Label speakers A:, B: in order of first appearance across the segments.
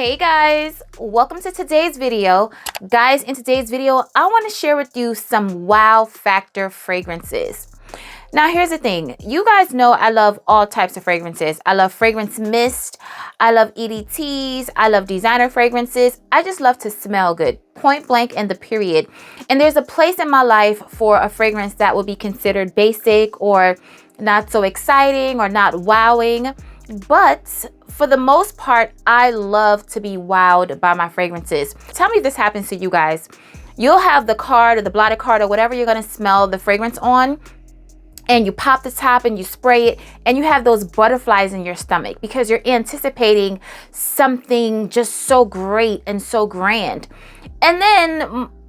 A: Hey guys, welcome to today's video. Guys, in today's video, I want to share with you some wow factor fragrances. Now, here's the thing. You guys know I love all types of fragrances. I love fragrance mist. I love EDTs. I love designer fragrances. I just love to smell good, point blank in the period. And there's a place in my life for a fragrance that would be considered basic or not so exciting or not wowing. But for the most part, I love to be wowed by my fragrances. Tell me if this happens to you guys. You'll have the card or the blotted card or whatever you're going to smell the fragrance on, and you pop the top and you spray it, and you have those butterflies in your stomach because you're anticipating something just so great and so grand. And then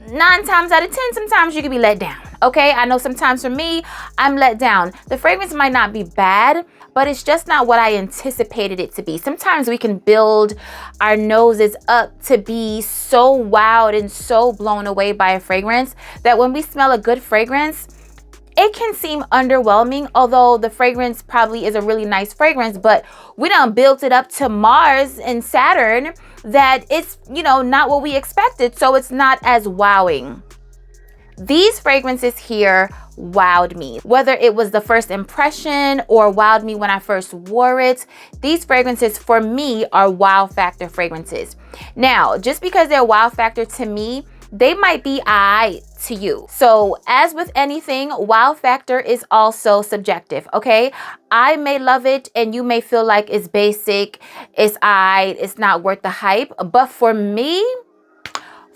A: 9 times out of 10, sometimes you can be let down. Okay, I know sometimes for me, I'm let down. The fragrance might not be bad, but it's just not what I anticipated it to be. Sometimes we can build our noses up to be so wowed and so blown away by a fragrance that when we smell a good fragrance, it can seem underwhelming, although the fragrance probably is a really nice fragrance, but we done built it up to Mars and Saturn that it's, not what we expected, so it's not as wowing. These fragrances here wowed me. Whether it was the first impression or wowed me when I first wore it, these fragrances for me are wow factor fragrances. Now, just because they're wow factor to me, they might be aight to you. So as with anything, wow factor is also subjective, okay? I may love it and you may feel like it's basic, it's aight, it's not worth the hype. But for me,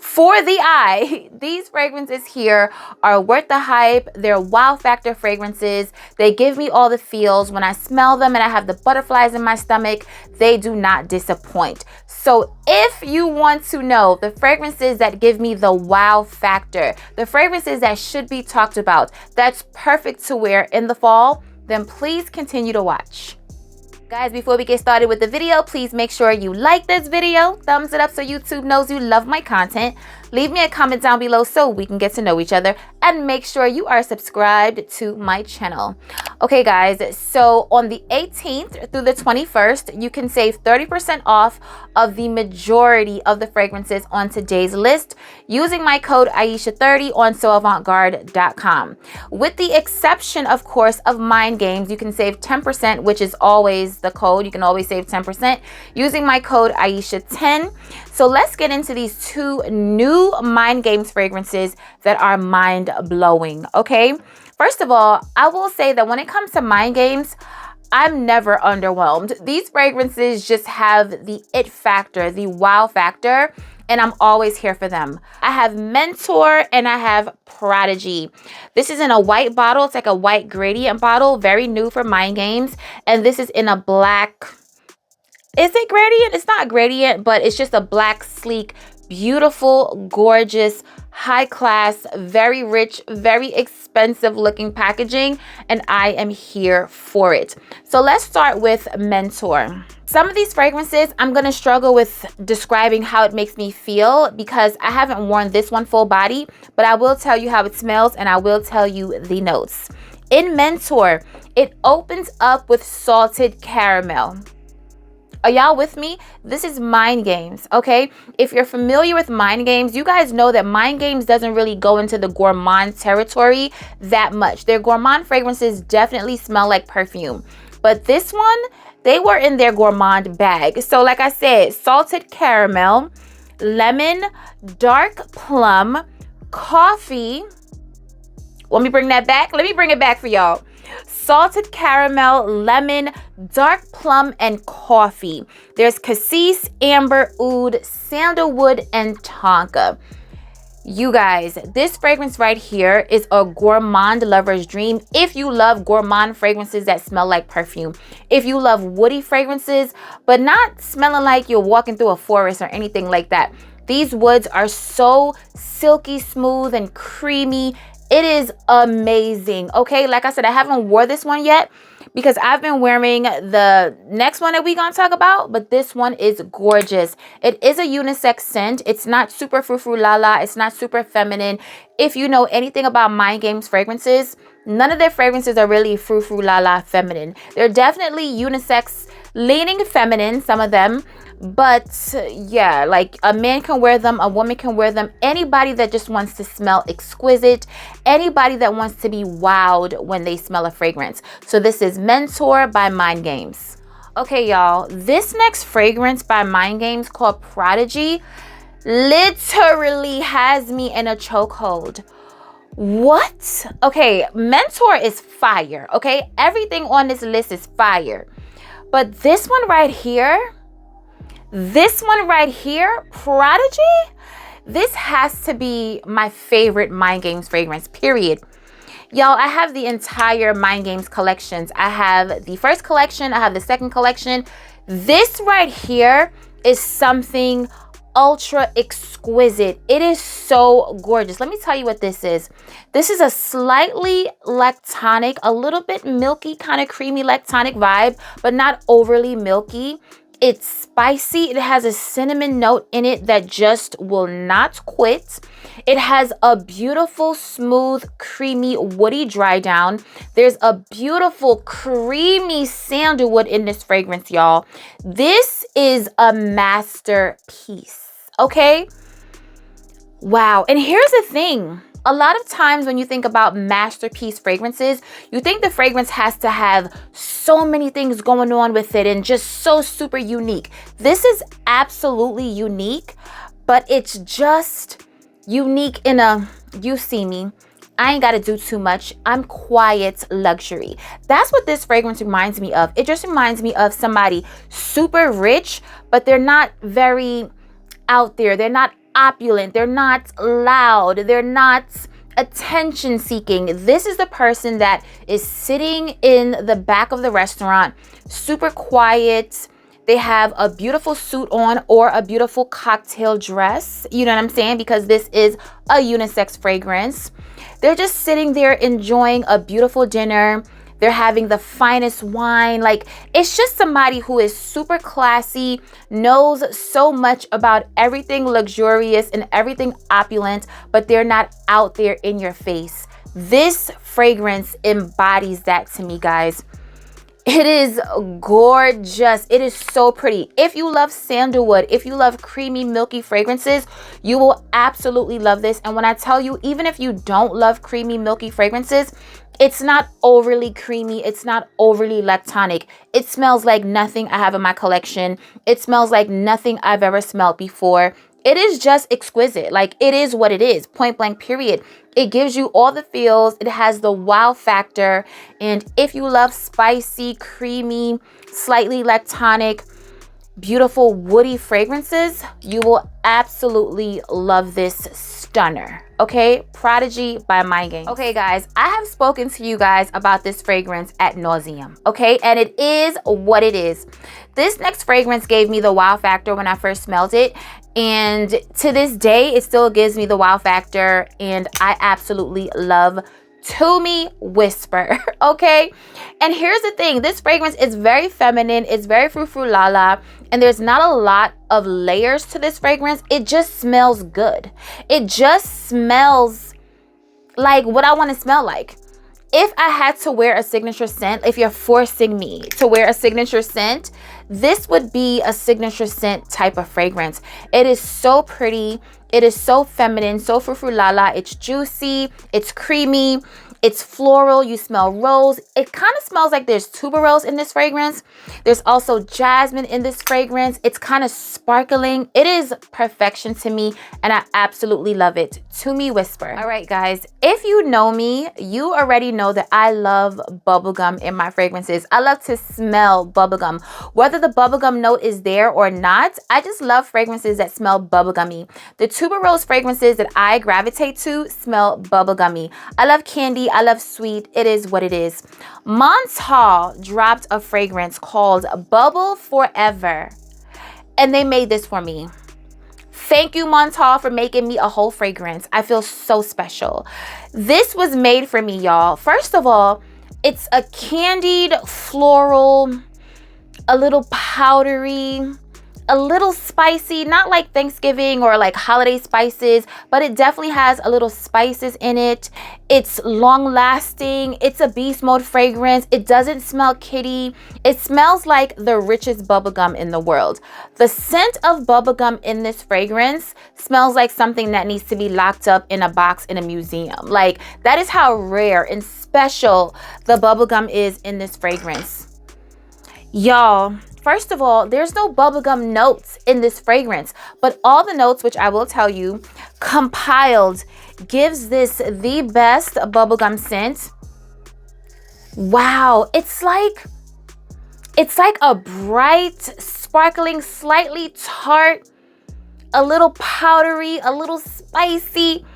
A: for the eye, these fragrances here are worth the hype. They're wow factor fragrances. They give me all the feels. When I smell them and I have the butterflies in my stomach, they do not disappoint. So if you want to know the fragrances that give me the wow factor, the fragrances that should be talked about, that's perfect to wear in the fall, then please continue to watch. Guys, before we get started with the video, please make sure you like this video, thumbs it up so YouTube knows you love my content. Leave me a comment down below so we can get to know each other, and make sure you are subscribed to my channel. Okay guys, so on the 18th through the 21st, you can save 30% off of the majority of the fragrances on today's list using my code Aisha30 on soavantgarde.com. With the exception, of course, of Mind Games, you can save 10%, which is always the code. You can always save 10% using my code Aisha10. So let's get into these 2 new Mind Games fragrances that are mind blowing. Okay, first of all, I will say that when it comes to Mind Games, I'm never underwhelmed. These fragrances just have the it factor, the wow factor, and I'm always here for them. I have Mentor and I have Prodigy. This is in a white bottle. It's like a white gradient bottle, very new for Mind Games. And this is in a black, is it gradient? It's not gradient, but it's just a black, sleek, beautiful, gorgeous, high class, very rich, very expensive looking packaging, and I am here for it. So let's start with Mentor. Some of these fragrances, I'm going to struggle with describing how it makes me feel because I haven't worn this one full body, but I will tell you how it smells and I will tell you the notes. In Mentor, it opens up with salted caramel. Are y'all with me? This is Mind Games, okay? If you're familiar with Mind Games, you guys know that Mind Games doesn't really go into the gourmand territory that much. Their gourmand fragrances definitely smell like perfume. But this one, they were in their gourmand bag. So like I said, salted caramel, lemon, dark plum, coffee. Let me bring that back. Let me bring it back for y'all. Salted caramel, lemon, dark plum, and coffee. There's cassis, amber, oud, sandalwood, and tonka. You guys, this fragrance right here is a gourmand lover's dream. If you love gourmand fragrances that smell like perfume, if you love woody fragrances, but not smelling like you're walking through a forest or anything like that. These woods are so silky smooth and creamy. It is amazing. Okay, like I said, I haven't wore this one yet because I've been wearing the next one that we're gonna talk about, but this one is gorgeous. It is a unisex scent. It's not super frou-frou la-la. It's not super feminine. If you know anything about Mind Games fragrances, none of their fragrances are really frou-frou la-la feminine. They're definitely unisex leaning feminine, some of them. But yeah, like a man can wear them, a woman can wear them. Anybody that just wants to smell exquisite, anybody that wants to be wowed when they smell a fragrance. So this is Mentor by Mind Games. Okay, y'all, this next fragrance by Mind Games called Prodigy literally has me in a chokehold. What? Okay, Mentor is fire, okay? Everything on this list is fire. But this one right here, Prodigy, this has to be my favorite Mind Games fragrance, period. Y'all, I have the entire Mind Games collections. I have the first collection, I have the second collection. This right here is something ultra exquisite. It is so gorgeous. Let me tell you what this is. This is a slightly lactonic, a little bit milky, kind of creamy lactonic vibe, but not overly milky. It's spicy. It has a cinnamon note in it that just will not quit. It has a beautiful, smooth, creamy, woody dry down. There's a beautiful, creamy sandalwood in this fragrance, y'all. This is a masterpiece, okay? Wow. And here's the thing. A lot of times when you think about masterpiece fragrances, you think the fragrance has to have so many things going on with it and just so super unique. This is absolutely unique, but it's just unique in a, you see me, I ain't got to do too much. I'm quiet luxury. That's what this fragrance reminds me of. It just reminds me of somebody super rich, but they're not very out there. They're not opulent, they're not loud, they're not attention seeking. This is the person that is sitting in the back of the restaurant, super quiet. They have a beautiful suit on or a beautiful cocktail dress. You know what I'm saying? Because this is a unisex fragrance. They're just sitting there enjoying a beautiful dinner. They're having the finest wine. Like, it's just somebody who is super classy, knows so much about everything luxurious and everything opulent, but they're not out there in your face. This fragrance embodies that to me, guys. It is gorgeous. It is so pretty. If you love sandalwood, if you love creamy, milky fragrances, you will absolutely love this. And when I tell you, even if you don't love creamy, milky fragrances, it's not overly creamy. It's not overly lactonic. It smells like nothing I have in my collection. It smells like nothing I've ever smelled before. It is just exquisite. Like, it is what it is, point blank, period. It gives you all the feels. It has the wow factor. And if you love spicy, creamy, slightly lactonic, beautiful woody fragrances, you will absolutely love this stunner. Okay, Prodigy by Mind Games. Okay, guys, I have spoken to you guys about this fragrance ad nauseum. Okay, and it is what it is. This next fragrance gave me the wow factor when I first smelled it, and to this day, it still gives me the wow factor, and I absolutely love To Me Whisper. Okay, and here's the thing, this fragrance is very feminine, it's very frou-frou-la-la, and there's not a lot of layers to this fragrance. It just smells good. It just smells like what I want to smell like. If I had to wear a signature scent, if you're forcing me to wear a signature scent, this would be a signature scent type of fragrance. It is so pretty. It is so feminine, so frou-frou-la-la. It's juicy, it's creamy, it's floral. You smell rose. It kind of smells like there's tuberose in this fragrance. There's also jasmine in this fragrance. It's kind of sparkling. It is perfection to me, and I absolutely love it. To Me Whisper. All right, guys, if you know me, you already know that I love bubblegum in my fragrances. I love to smell bubblegum. Whether the bubblegum note is there or not, I just love fragrances that smell bubblegummy. The tuberose fragrances that I gravitate to smell bubblegummy. I love candy. I love sweet. It is what it is. Montal dropped a fragrance called Bubble Forever, and they made this for me. Thank you, Montal, for making me a whole fragrance. I feel so special. This was made for me, y'all. First of all, it's a candied floral, a little powdery, a little spicy, not like Thanksgiving or like holiday spices, but it definitely has a little spices in it. It's long lasting. It's a beast mode fragrance. It doesn't smell kitty. It smells like the richest bubblegum in the world. The scent of bubblegum in this fragrance smells like something that needs to be locked up in a box in a museum. Like, that is how rare and special the bubblegum is in this fragrance. Y'all, first of all, there's no bubblegum notes in this fragrance, but all the notes, which I will tell you, compiled, gives this the best bubblegum scent. Wow, it's like a bright, sparkling, slightly tart, a little powdery, a little spicy.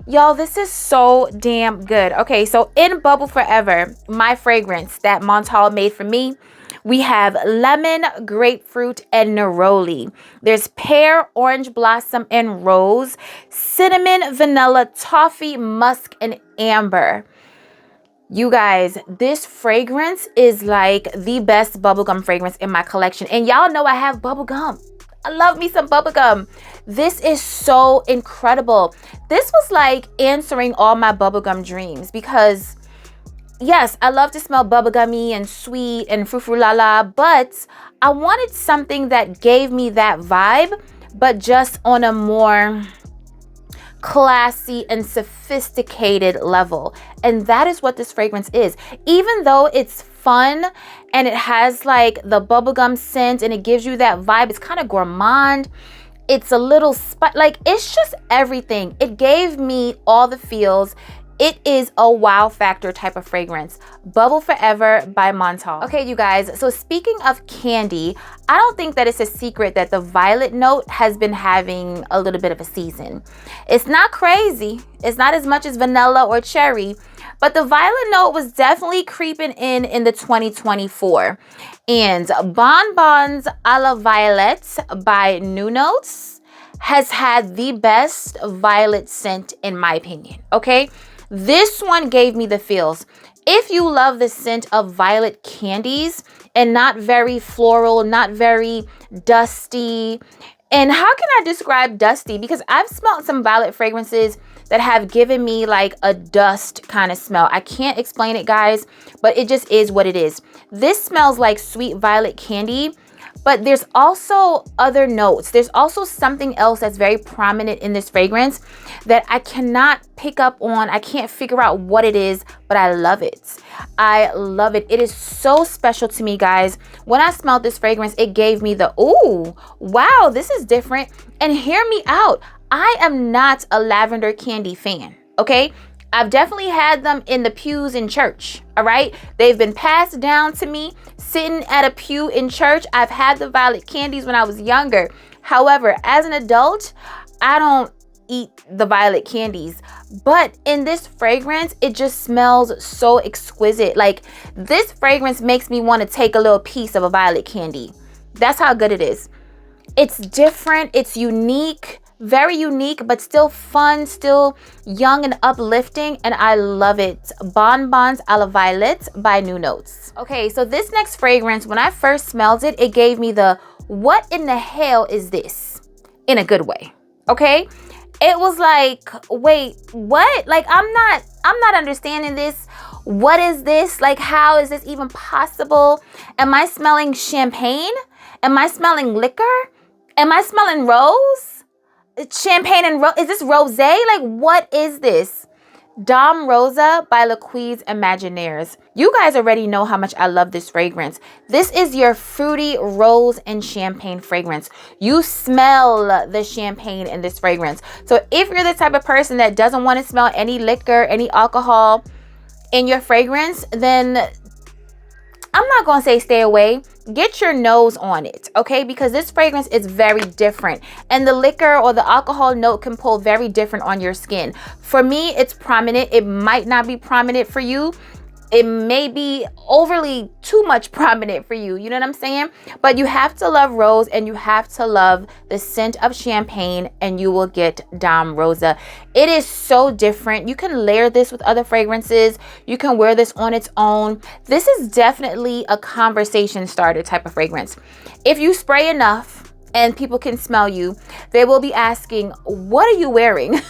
A: Y'all, this is so damn good. Okay, so in Bubble Forever, my fragrance that Montal made for me, we have lemon, grapefruit, and neroli. There's pear, orange blossom, and rose, cinnamon, vanilla, toffee, musk, and amber. You guys, this fragrance is like the best bubblegum fragrance in my collection. And y'all know I have bubblegum. I love me some bubblegum. This is so incredible. This was like answering all my bubblegum dreams because yes, I love to smell bubblegummy and sweet and frou-frou-la-la, but I wanted something that gave me that vibe, but just on a more classy and sophisticated level. And that is what this fragrance is. Even though it's fun and it has like the bubblegum scent and it gives you that vibe, it's kind of gourmand. It's a little like it's just everything. It gave me all the feels. It is a wow factor type of fragrance. Bubble Forever by Montal. Okay, you guys, so speaking of candy, I don't think that it's a secret that the violet note has been having a little bit of a season. It's not crazy. It's not as much as vanilla or cherry, but the violet note was definitely creeping in the 2024. And Bonbons a la Violette by New Notes has had the best violet scent in my opinion, okay? This one gave me the feels. If you love the scent of violet candies and not very floral, not very dusty, and how can I describe dusty? Because I've smelled some violet fragrances that have given me like a dust kind of smell. I can't explain it, guys, but it just is what it is. This smells like sweet violet candy, but there's also other notes. There's also something else that's very prominent in this fragrance that I cannot pick up on. I can't figure out what it is, but I love it. I love it. It is so special to me, guys. When I smelled this fragrance, it gave me the, ooh, wow, this is different. And hear me out. I am not a lavender candy fan, okay? I've definitely had them in the pews in church, all right? They've been passed down to me sitting at a pew in church. I've had the violet candies when I was younger. However, as an adult, I don't eat the violet candies. But in this fragrance, it just smells so exquisite. Like, this fragrance makes me want to take a little piece of a violet candy. That's how good it is. It's different, it's unique. Very unique, but still fun, still young and uplifting, and I love it. Bonbons a la Violette by New Notes. Okay, so this next fragrance, when I first smelled it, it gave me the, what in the hell is this? In a good way, okay? It was like, wait, what? Like, I'm not understanding this. What is this? Like, how is this even possible? Am I smelling champagne? Am I smelling liquor? Am I smelling rose? Champagne and is this rosé? Like, what is this? Dame Rosa by Laquise Imaginaires. You guys already know how much I love this fragrance. This is your fruity rose and champagne fragrance. You smell the champagne in this fragrance. So if you're the type of person that doesn't want to smell any liquor, any alcohol in your fragrance, then I'm not going to say stay away. Get your nose on it, okay? Because this fragrance is very different. And the liquor or the alcohol note can pull very different on your skin. For me, it's prominent. It might not be prominent for you. It may be overly too much prominent for you. You know what I'm saying? But you have to love rose and you have to love the scent of champagne and you will get Dame Rosa. It is so different. You can layer this with other fragrances. You can wear this on its own. This is definitely a conversation starter type of fragrance. If you spray enough and people can smell you, they will be asking, what are you wearing?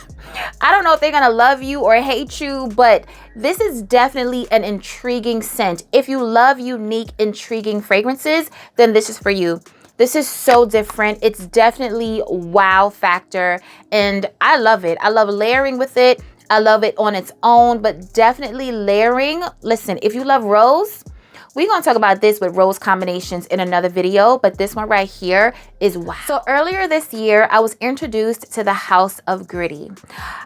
A: I don't know if they're gonna love you or hate you, but this is definitely an intriguing scent. If you love unique, intriguing fragrances, then this is for you. This is so different. It's definitely wow factor, and I love it. I love layering with it. I love it on its own, but definitely layering. Listen, if you love rose, we're going to talk about this with rose combinations in another video, but this one right here is wow. So earlier this year, I was introduced to the House of Gritty.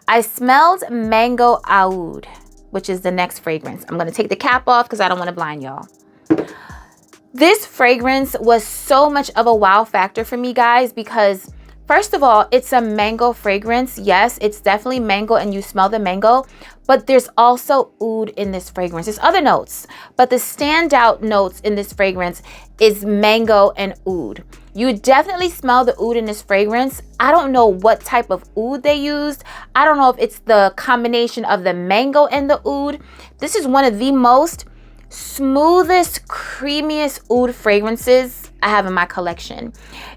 A: I smelled Mango Oud, which is the next fragrance. I'm going to take the cap off because I don't want to blind y'all. This fragrance was so much of a wow factor for me, guys, because first of all, it's a mango fragrance. Yes, it's definitely mango and you smell the mango, but there's also oud in this fragrance. There's other notes, but the standout notes in this fragrance is mango and oud. You definitely smell the oud in this fragrance. I don't know what type of oud they used. I don't know if it's the combination of the mango and the oud. This is one of the most smoothest, creamiest oud fragrances I have in my collection.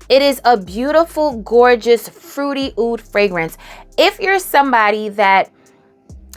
A: It is a beautiful, gorgeous, fruity oud fragrance. If you're somebody that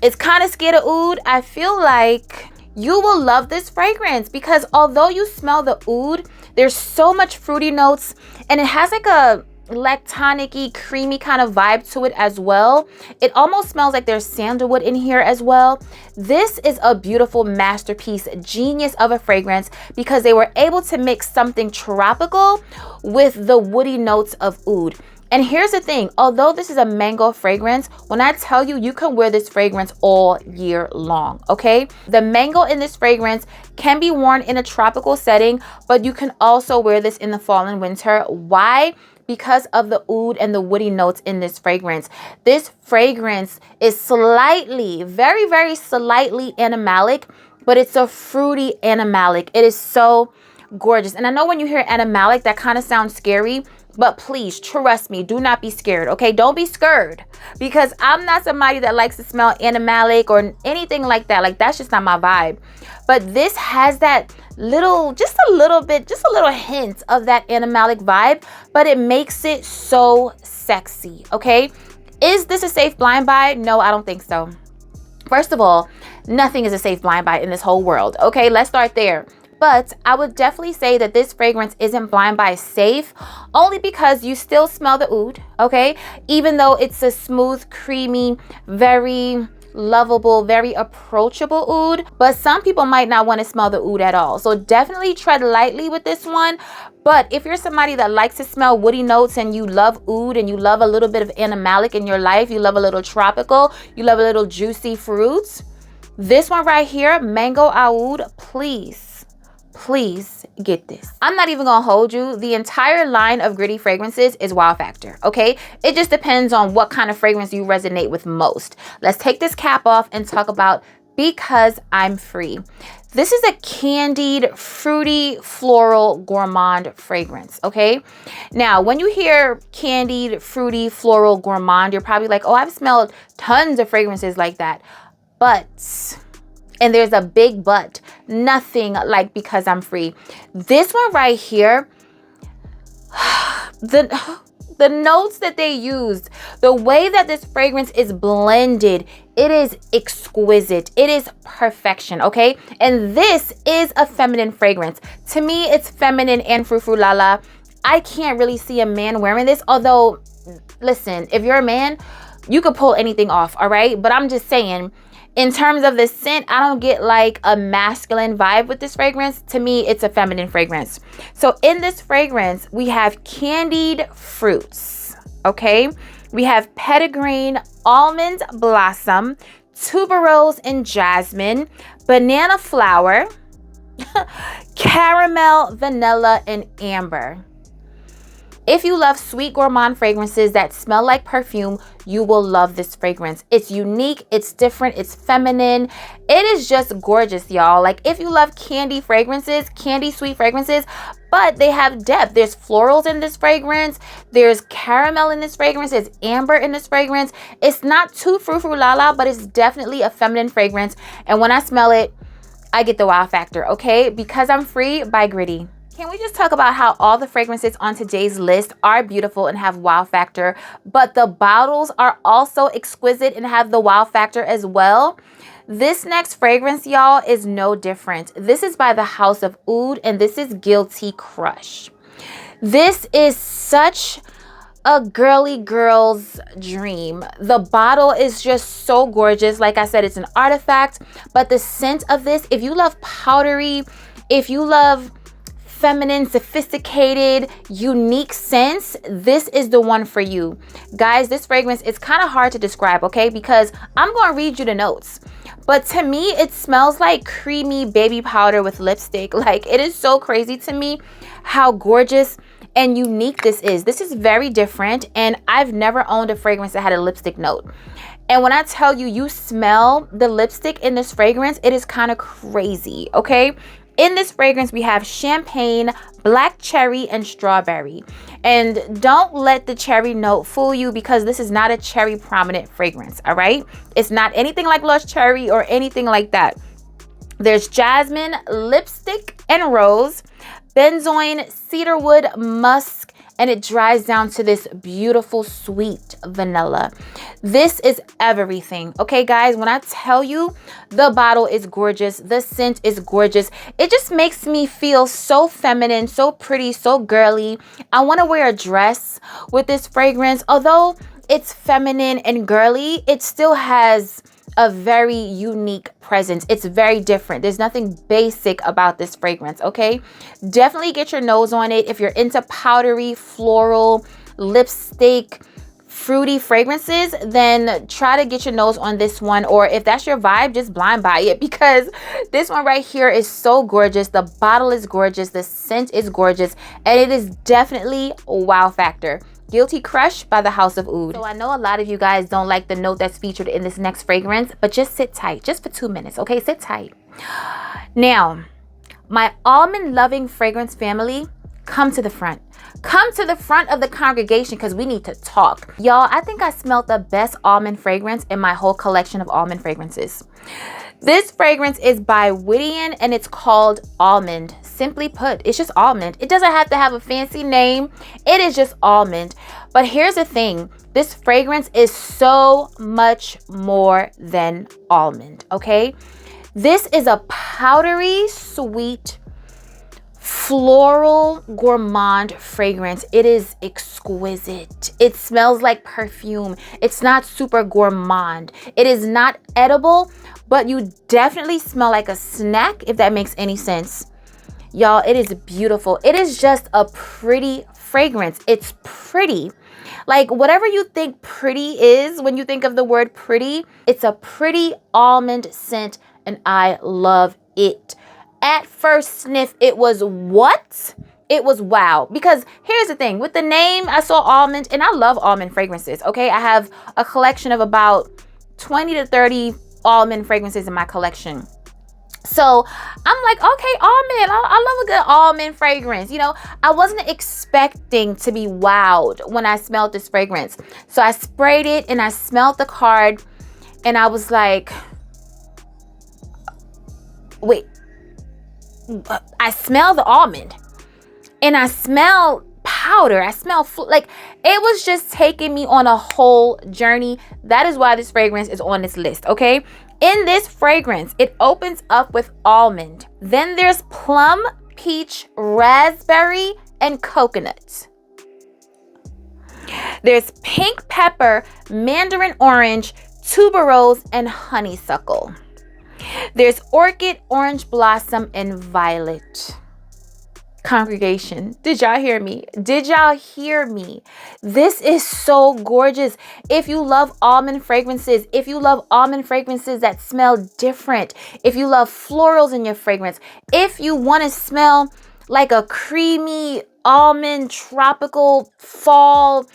A: is kind of scared of oud, I feel like you will love this fragrance because although you smell the oud, there's so much fruity notes and it has like a lactonic-y, creamy kind of vibe to it as well. It almost smells like there's sandalwood in here as well. This is a beautiful masterpiece, genius of a fragrance because they were able to mix something tropical with the woody notes of oud. And here's the thing, although this is a mango fragrance, when I tell you, you can wear this fragrance all year long, okay? The mango in this fragrance can be worn in a tropical setting, but you can also wear this in the fall and winter. Why? Because of the oud and the woody notes in this fragrance. This fragrance is slightly, very, very slightly animalic, but it's a fruity animalic. It is so gorgeous. And I know when you hear animalic, that kind of sounds scary, but please trust me, do not be scared, okay? Don't be scared because I'm not somebody that likes to smell animalic or anything like that. Like, that's just not my vibe. But this has that little, just a little hint of that animalic vibe, but it makes it so sexy, okay? Is this a safe blind buy? No, I don't think so. First of all, nothing is a safe blind buy in this whole world, okay? Let's start there. But I would definitely say that this fragrance isn't blind buy safe, only because you still smell the oud, okay? Even though it's a smooth, creamy, very lovable, very approachable oud, but some people might not want to smell the oud at all. So definitely tread lightly with this one. But if you're somebody that likes to smell woody notes and you love oud and you love a little bit of animalic in your life, you love a little tropical, you love a little juicy fruits, this one right here, Mango Oud, please get this. I'm not even gonna hold you. The entire line of gritty fragrances is wow factor, okay? It just depends on what kind of fragrance you resonate with most. Let's take this cap off and talk about Because I'm Free. This is a candied, fruity, floral, gourmand fragrance, okay? Now, when you hear candied, fruity, floral, gourmand, you're probably like, oh, I've smelled tons of fragrances like that. But, and there's a big but, nothing like Because I'm Free. This one right here, the notes that they used, the way that this fragrance is blended, it is exquisite. It is perfection, okay? And this is a feminine fragrance. To me, it's feminine and frou-frou-la-la. I can't really see a man wearing this, although, listen, if you're a man, you could pull anything off, all right? But I'm just saying, in terms of the scent, I don't get like a masculine vibe with this fragrance. To me, it's a feminine fragrance. So in this fragrance, we have candied fruits, okay? We have petitgrain, almond blossom, tuberose and jasmine, banana flower, caramel, vanilla, and amber. If you love sweet gourmand fragrances that smell like perfume, you will love this fragrance. It's unique, it's different, it's feminine. It is just gorgeous, y'all. Like, if you love candy fragrances, candy sweet fragrances, but they have depth. There's florals in this fragrance. There's caramel in this fragrance. There's amber in this fragrance. It's not too frou-frou-la-la, but it's definitely a feminine fragrance. And when I smell it, I get the wow factor, okay? Because I'm Free by Gritty. Can we just talk about how all the fragrances on today's list are beautiful and have wow factor, but the bottles are also exquisite and have the wow factor as well? This next fragrance, y'all, is no different. This is by the House of Oud, and this is Guilty Crush. This is such a girly girl's dream. The bottle is just so gorgeous. Like I said, it's an artifact, but the scent of this, if you love powdery, if you love feminine, sophisticated, unique scents, this is the one for you. Guys, this fragrance is kind of hard to describe, okay? Because I'm going to read you the notes. But to me, it smells like creamy baby powder with lipstick. Like, it is so crazy to me how gorgeous and unique this is. This is very different, and I've never owned a fragrance that had a lipstick note. And when I tell you, you smell the lipstick in this fragrance, it is kind of crazy, okay? In this fragrance, we have champagne, black cherry, and strawberry. And don't let the cherry note fool you, because this is not a cherry prominent fragrance, all right? It's not anything like Lush Cherry or anything like that. There's jasmine, lipstick, and rose, benzoin, cedarwood, musk, and it dries down to this beautiful sweet vanilla. This is everything, okay, guys? When I tell you, the bottle is gorgeous, the scent is gorgeous, it just makes me feel so feminine, so pretty, so girly. I want to wear a dress with this fragrance. Although it's feminine and girly, it still has a very unique presence. It's very different. There's nothing basic about this fragrance, okay? Definitely get your nose on it. If you're into powdery, floral, lipstick, fruity fragrances, then try to get your nose on this one. Or if that's your vibe, just blind buy it, because this one right here is so gorgeous. The bottle is gorgeous. The scent is gorgeous. And it is definitely a wow factor. Guilty Crush by the House of Oud. So I know a lot of you guys don't like the note that's featured in this next fragrance, but just sit tight, just for 2 minutes, okay? Sit tight. Now, my almond loving fragrance family, come to the front. Come to the front of the congregation, because we need to talk. Y'all, I think I smelled the best almond fragrance in my whole collection of almond fragrances. This fragrance is by Whittian, and it's called Almond. Simply put, it's just almond. It doesn't have to have a fancy name. It is just almond. But here's the thing. This fragrance is so much more than almond, okay? This is a powdery, sweet, floral, gourmand fragrance. It is exquisite. It smells like perfume. It's not super gourmand. It is not edible, but you definitely smell like a snack, if that makes any sense. Y'all, it is beautiful. It is just a pretty fragrance. It's pretty. Like, whatever you think pretty is when you think of the word pretty, it's a pretty almond scent, and I love it. At first sniff, it was what? It was wow. Because here's the thing. With the name, I saw almond, and I love almond fragrances, okay? I have a collection of about 20 to 30 almond fragrances in my collection. So I'm like, okay, almond. I love a good almond fragrance. You know, I wasn't expecting to be wowed when I smelled this fragrance. So I sprayed it and I smelled the card, and I was like, wait, I smell the almond and I smell powder. I smell like it was just taking me on a whole journey. That is why this fragrance is on this list, okay? In this fragrance, it opens up with almond. Then there's plum, peach, raspberry, and coconut. There's pink pepper, mandarin orange, tuberose, and honeysuckle. There's orchid, orange blossom, and violet. Congregation, did y'all hear me? Did y'all hear me? This is so gorgeous. If you love almond fragrances, if you love almond fragrances that smell different, if you love florals in your fragrance, if you want to smell like a creamy almond tropical fall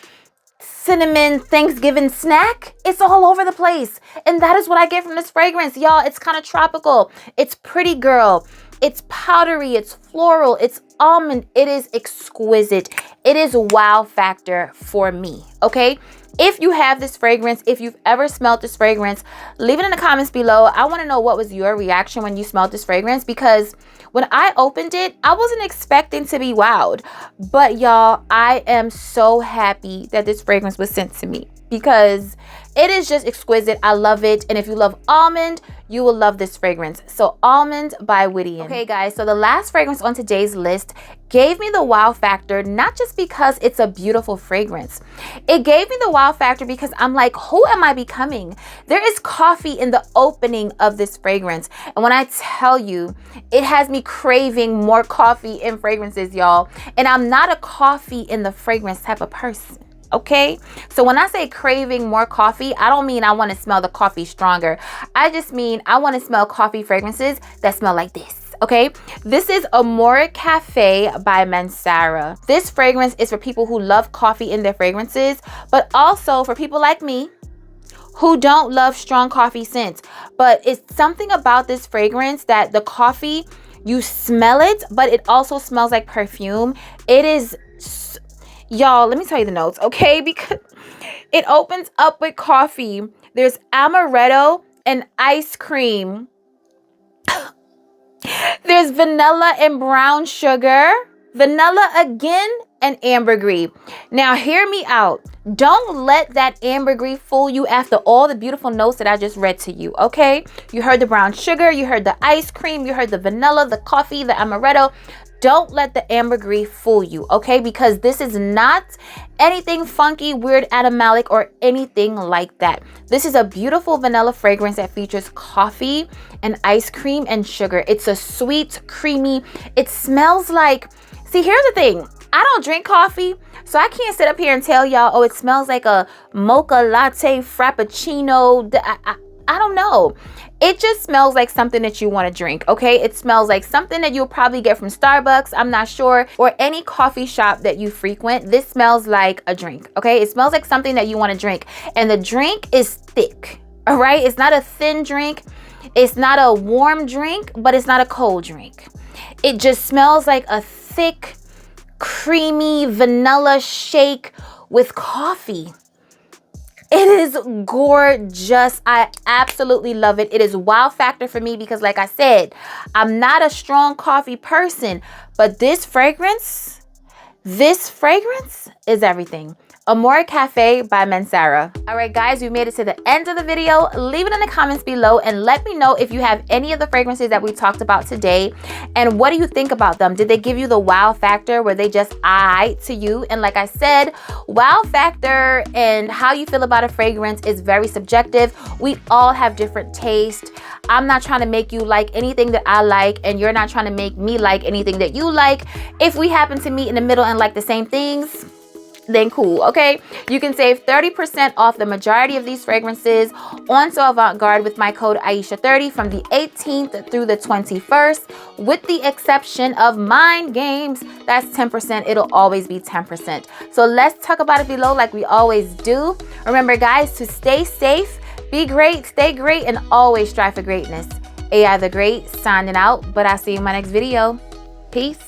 A: cinnamon Thanksgiving snack, it's all over the place. And that is what I get from this fragrance, y'all. It's kind of tropical. It's pretty girl. It's powdery, it's floral, it's almond. It is exquisite. It is wow factor for me, okay? If you have this fragrance, if you've ever smelled this fragrance, leave it in the comments below. I want to know what was your reaction when you smelled this fragrance, because when I opened it, I wasn't expecting to be wowed. But y'all, I am so happy that this fragrance was sent to me, because it is just exquisite. I love it. And if you love almond, you will love this fragrance. So Almond by Whittian. Okay guys, so the last fragrance on today's list gave me the wow factor, not just because it's a beautiful fragrance. It gave me the wow factor because I'm like, who am I becoming? There is coffee in the opening of this fragrance. And when I tell you, it has me craving more coffee in fragrances, y'all. And I'm not a coffee in the fragrance type of person. Okay, so when I say craving more coffee, I don't mean I want to smell the coffee stronger. I just mean I want to smell coffee fragrances that smell like this. Okay, this is Amora Cafe by Mansara. This fragrance is for people who love coffee in their fragrances, but also for people like me who don't love strong coffee scents. But it's something about this fragrance that the coffee, you smell it, but it also smells like perfume. It is, y'all, let me tell you the notes, okay? Because it opens up with coffee. There's amaretto and ice cream. There's vanilla and brown sugar, vanilla again, and ambergris. Now, hear me out. Don't let that ambergris fool you after all the beautiful notes that I just read to you, okay? You heard the brown sugar, you heard the ice cream, you heard the vanilla, the coffee, the amaretto. Don't let the ambergris fool you, okay? Because this is not anything funky, weird, animalic, or anything like that. This is a beautiful vanilla fragrance that features coffee and ice cream and sugar. It's a sweet, creamy, it smells like, see, here's the thing. I don't drink coffee, so I can't sit up here and tell y'all, oh, it smells like a mocha latte frappuccino. I don't know. It just smells like something that you want to drink, okay? It smells like something that you'll probably get from Starbucks, I'm not sure, or any coffee shop that you frequent. This smells like a drink, okay? It smells like something that you want to drink, and the drink is thick, all right? It's not a thin drink. It's not a warm drink, but it's not a cold drink. It just smells like a thick, creamy vanilla shake with coffee. It is gorgeous. I absolutely love it. It is wow factor for me because, like I said, I'm not a strong coffee person, but this fragrance is everything. Amora Cafe by Mansara. All right, guys, we made it to the end of the video. Leave it in the comments below and let me know if you have any of the fragrances that we talked about today. And what do you think about them? Did they give you the wow factor? Were they just aight to you? And like I said, wow factor and how you feel about a fragrance is very subjective. We all have different taste. I'm not trying to make you like anything that I like, and you're not trying to make me like anything that you like. If we happen to meet in the middle and like the same things, then cool, okay? You can save 30% off the majority of these fragrances on So Avant-Garde with my code Aisha30 from the 18th through the 21st, with the exception of Mind Games. That's 10%. It'll always be 10%. So let's talk about it below like we always do. Remember, guys, to stay safe, be great, stay great, and always strive for greatness. AI the Great signing out, but I'll see you in my next video. Peace.